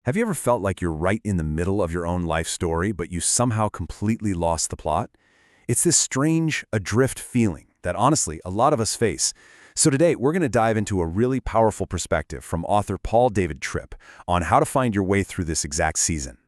Have you ever felt like you're right in the middle of your own life story, but you somehow completely lost the plot? It's this strange, adrift feeling that honestly, a lot of us face. So today, we're going to dive into a really powerful perspective from author Paul David Tripp on how to find your way through this exact season.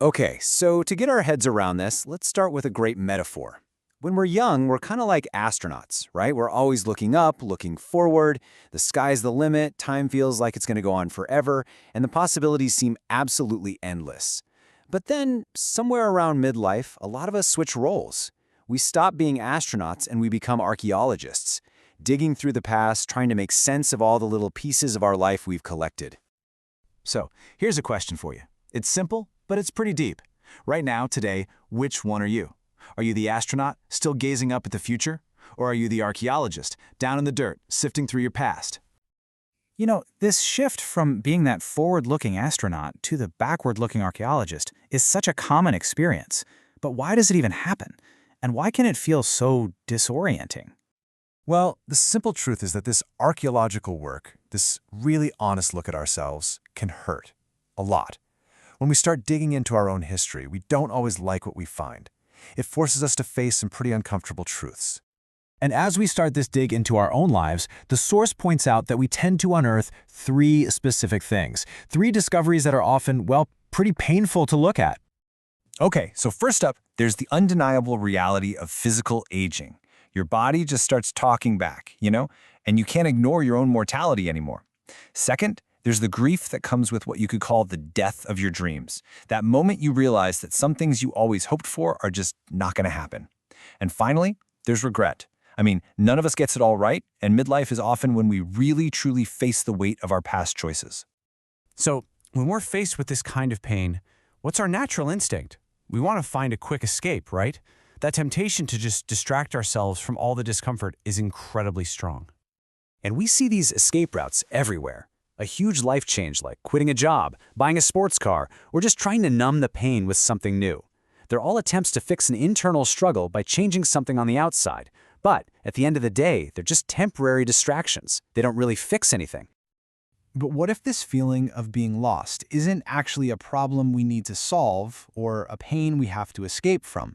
Okay, so to get our heads around this, let's start with a great metaphor. When we're young, we're kind of like astronauts, right? We're always looking up, looking forward. The sky's the limit, time feels like it's going to go on forever, and the possibilities seem absolutely endless. But then, somewhere around midlife, a lot of us switch roles. We stop being astronauts and we become archaeologists, digging through the past, trying to make sense of all the little pieces of our life we've collected. So, here's a question for you. It's simple, but it's pretty deep. Right now, today, which one are you? Are you the astronaut, still gazing up at the future? Or are you the archaeologist, down in the dirt, sifting through your past? You know, this shift from being that forward-looking astronaut to the backward-looking archaeologist is such a common experience. But why does it even happen? And why can it feel so disorienting? Well, the simple truth is that this archaeological work, this really honest look at ourselves, can hurt. A lot. When we start digging into our own history, we don't always like what we find. It forces us to face some pretty uncomfortable truths. And as we start this dig into our own lives, the source points out that we tend to unearth three specific things. Three discoveries that are often, well, pretty painful to look at. Okay, so first up, there's the undeniable reality of physical aging. Your body just starts talking back, and you can't ignore your own mortality anymore. Second, there's the grief that comes with what you could call the death of your dreams. That moment you realize that some things you always hoped for are just not going to happen. And finally, there's regret. I mean, none of us gets it all right, and midlife is often when we really, truly face the weight of our past choices. So, when we're faced with this kind of pain, what's our natural instinct? We want to find a quick escape, right? That temptation to just distract ourselves from all the discomfort is incredibly strong. And we see these escape routes everywhere. A huge life change like quitting a job, buying a sports car, or just trying to numb the pain with something new. They're all attempts to fix an internal struggle by changing something on the outside. But at the end of the day, they're just temporary distractions. They don't really fix anything. But what if this feeling of being lost isn't actually a problem we need to solve or a pain we have to escape from?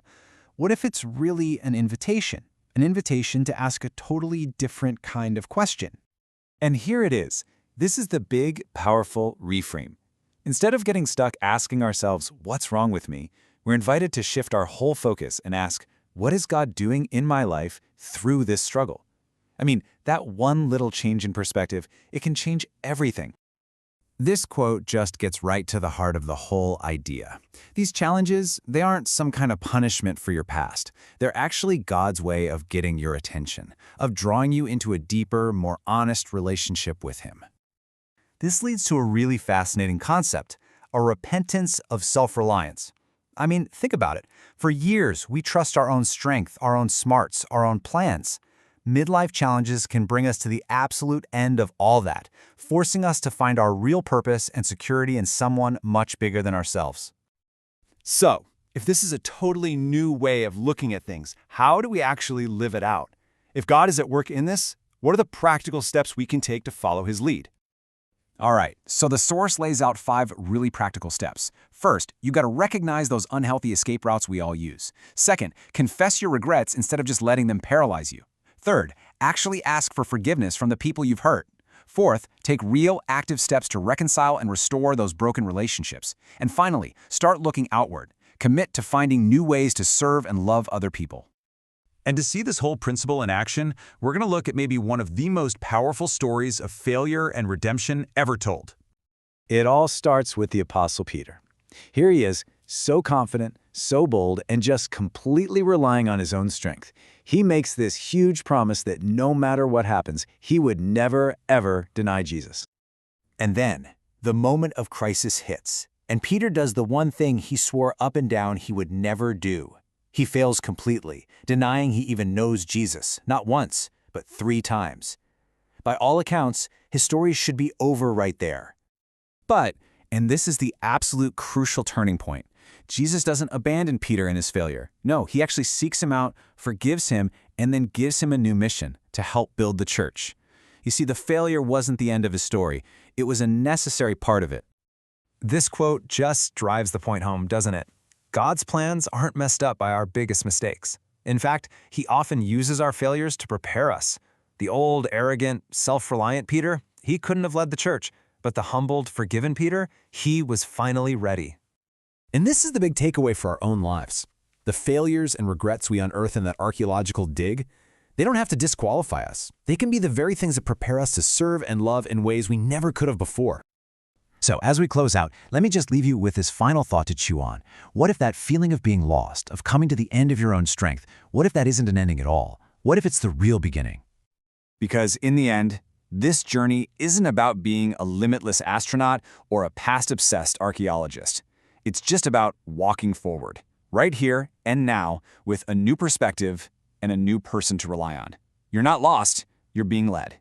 What if it's really an invitation to ask a totally different kind of question? And here it is. This is the big, powerful reframe. Instead of getting stuck asking ourselves, what's wrong with me? We're invited to shift our whole focus and ask, what is God doing in my life through this struggle? I mean, that one little change in perspective, it can change everything. This quote just gets right to the heart of the whole idea. These challenges, they aren't some kind of punishment for your past. They're actually God's way of getting your attention, of drawing you into a deeper, more honest relationship with Him. This leads to a really fascinating concept, a repentance of self-reliance. I mean, think about it. For years, we trust our own strength, our own smarts, our own plans. Midlife challenges can bring us to the absolute end of all that, forcing us to find our real purpose and security in someone much bigger than ourselves. So, if this is a totally new way of looking at things, how do we actually live it out? If God is at work in this, what are the practical steps we can take to follow His lead? All right, so the source lays out 5 really practical steps. First, you got to recognize those unhealthy escape routes we all use. Second, confess your regrets instead of just letting them paralyze you. Third, actually ask for forgiveness from the people you've hurt. Fourth, take real, active steps to reconcile and restore those broken relationships. And finally, start looking outward. Commit to finding new ways to serve and love other people. And to see this whole principle in action, we're going to look at maybe one of the most powerful stories of failure and redemption ever told. It all starts with the Apostle Peter. Here he is, so confident, so bold, and just completely relying on his own strength. He makes this huge promise that no matter what happens, he would never, ever deny Jesus. And then, the moment of crisis hits, and Peter does the one thing he swore up and down he would never do. He fails completely, denying he even knows Jesus, not once, but 3 times. By all accounts, his story should be over right there. But, and this is the absolute crucial turning point, Jesus doesn't abandon Peter in his failure. No, he actually seeks him out, forgives him, and then gives him a new mission to help build the church. You see, the failure wasn't the end of his story. It was a necessary part of it. This quote just drives the point home, doesn't it? God's plans aren't messed up by our biggest mistakes. In fact, he often uses our failures to prepare us. The old, arrogant, self-reliant Peter, he couldn't have led the church, but the humbled, forgiven Peter, he was finally ready. And this is the big takeaway for our own lives. The failures and regrets we unearth in that archaeological dig, they don't have to disqualify us. They can be the very things that prepare us to serve and love in ways we never could have before. So as we close out, let me just leave you with this final thought to chew on. What if that feeling of being lost, of coming to the end of your own strength, what if that isn't an ending at all? What if it's the real beginning? Because in the end, this journey isn't about being a limitless astronaut or a past-obsessed archaeologist. It's just about walking forward, right here and now, with a new perspective and a new person to rely on. You're not lost, you're being led.